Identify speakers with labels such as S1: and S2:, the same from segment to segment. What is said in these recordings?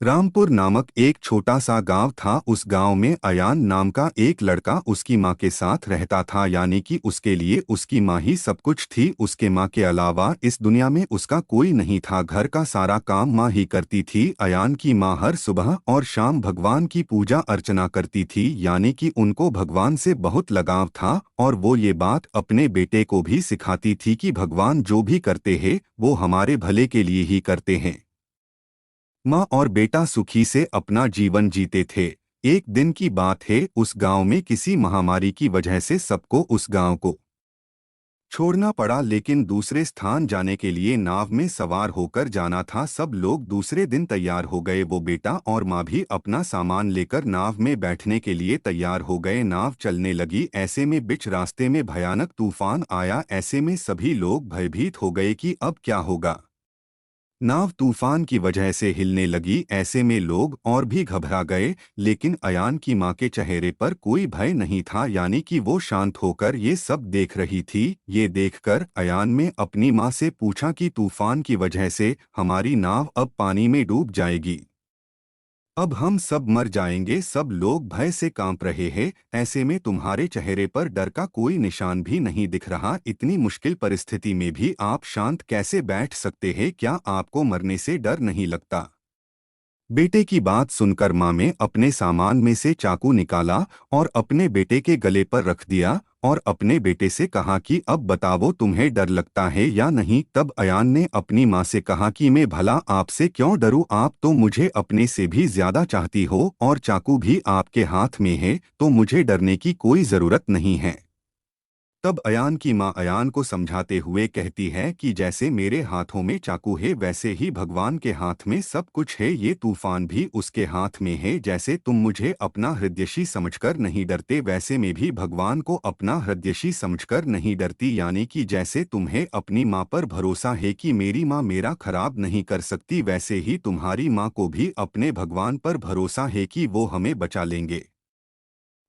S1: रामपुर नामक एक छोटा सा गांव था। उस गांव में अयान नाम का एक लड़का उसकी माँ के साथ रहता था, यानी कि उसके लिए उसकी माँ ही सब कुछ थी। उसके माँ के अलावा इस दुनिया में उसका कोई नहीं था। घर का सारा काम माँ ही करती थी। अयान की माँ हर सुबह और शाम भगवान की पूजा अर्चना करती थी, यानी कि उनको भगवान से बहुत लगाव था। और वो ये बात अपने बेटे को भी सिखाती थी कि भगवान जो भी करते हैं वो हमारे भले के लिए ही करते हैं। माँ और बेटा सुखी से अपना जीवन जीते थे। एक दिन की बात है, उस गांव में किसी महामारी की वजह से सबको उस गांव को छोड़ना पड़ा, लेकिन दूसरे स्थान जाने के लिए नाव में सवार होकर जाना था। सब लोग दूसरे दिन तैयार हो गए। वो बेटा और माँ भी अपना सामान लेकर नाव में बैठने के लिए तैयार हो गए। नाव चलने लगी। ऐसे में बीच रास्ते में भयानक तूफान आया। ऐसे में सभी लोग भयभीत हो गए कि अब क्या होगा। नाव तूफान की वजह से हिलने लगी। ऐसे में लोग और भी घबरा गए, लेकिन अयान की माँ के चेहरे पर कोई भय नहीं था, यानी कि वो शांत होकर ये सब देख रही थी। ये देखकर अयान ने अपनी माँ से पूछा कि तूफान की वजह से हमारी नाव अब पानी में डूब जाएगी। अब हम सब मर जाएंगे। सब लोग भय से कांप रहे हैं। ऐसे में तुम्हारे चेहरे पर डर का कोई निशान भी नहीं दिख रहा। इतनी मुश्किल परिस्थिति में भी आप शांत कैसे बैठ सकते हैं? क्या आपको मरने से डर नहीं लगता? बेटे की बात सुनकर माँ ने अपने सामान में से चाकू निकाला और अपने बेटे के गले पर रख दिया और अपने बेटे से कहा कि अब बताओ, तुम्हें डर लगता है या नहीं? तब अयान ने अपनी माँ से कहा कि मैं भला आपसे क्यों डरूं? आप तो मुझे अपने से भी ज्यादा चाहती हो और चाकू भी आपके हाथ में है, तो मुझे डरने की कोई जरूरत नहीं है। तब अयान की माँ अयान को समझाते हुए कहती है कि जैसे मेरे हाथों में चाकू है, वैसे ही भगवान के हाथ में सब कुछ है। ये तूफान भी उसके हाथ में है। जैसे तुम मुझे अपना हृदयशी समझकर नहीं डरते, वैसे मैं भी भगवान को अपना हृदयशी समझकर नहीं डरती। यानी कि जैसे तुम्हें अपनी माँ पर भरोसा है कि मेरी माँ मेरा खराब नहीं कर सकती, वैसे ही तुम्हारी माँ को भी अपने भगवान पर भरोसा है कि वो हमें बचा लेंगे।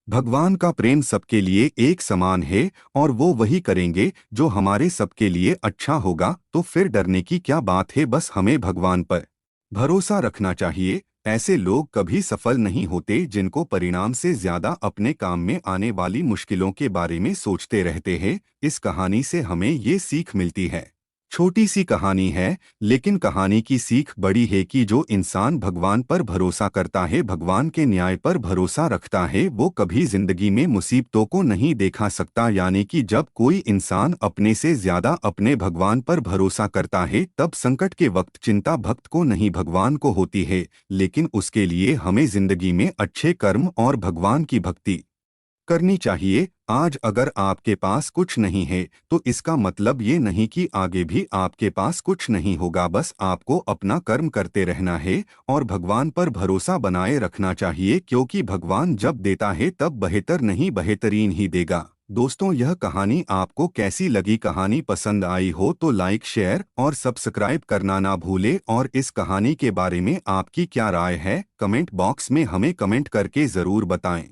S1: भगवान का प्रेम सबके लिए एक समान है और वो वही करेंगे जो हमारे सबके लिए अच्छा होगा। तो फिर डरने की क्या बात है? बस हमें भगवान पर भरोसा रखना चाहिए। ऐसे लोग कभी सफल नहीं होते जिनको परिणाम से ज्यादा अपने काम में आने वाली मुश्किलों के बारे में सोचते रहते हैं। इस कहानी से हमें ये सीख मिलती है। छोटी सी कहानी है, लेकिन कहानी की सीख बड़ी है कि जो इंसान भगवान पर भरोसा करता है, भगवान के न्याय पर भरोसा रखता है, वो कभी जिंदगी में मुसीबतों को नहीं देखा सकता। यानी कि जब कोई इंसान अपने से ज्यादा अपने भगवान पर भरोसा करता है, तब संकट के वक्त चिंता भक्त को नहीं भगवान को होती है। लेकिन उसके लिए हमें जिंदगी में अच्छे कर्म और भगवान की भक्ति करनी चाहिए। आज अगर आपके पास कुछ नहीं है, तो इसका मतलब ये नहीं कि आगे भी आपके पास कुछ नहीं होगा। बस आपको अपना कर्म करते रहना है और भगवान पर भरोसा बनाए रखना चाहिए, क्योंकि भगवान जब देता है तब बेहतर नहीं बेहतरीन ही देगा। दोस्तों, यह कहानी आपको कैसी लगी? कहानी पसंद आई हो तो लाइक, शेयर और सब्सक्राइब करना ना भूले। और इस कहानी के बारे में आपकी क्या राय है, कमेंट बॉक्स में हमें कमेंट करके ज़रूर बताएं।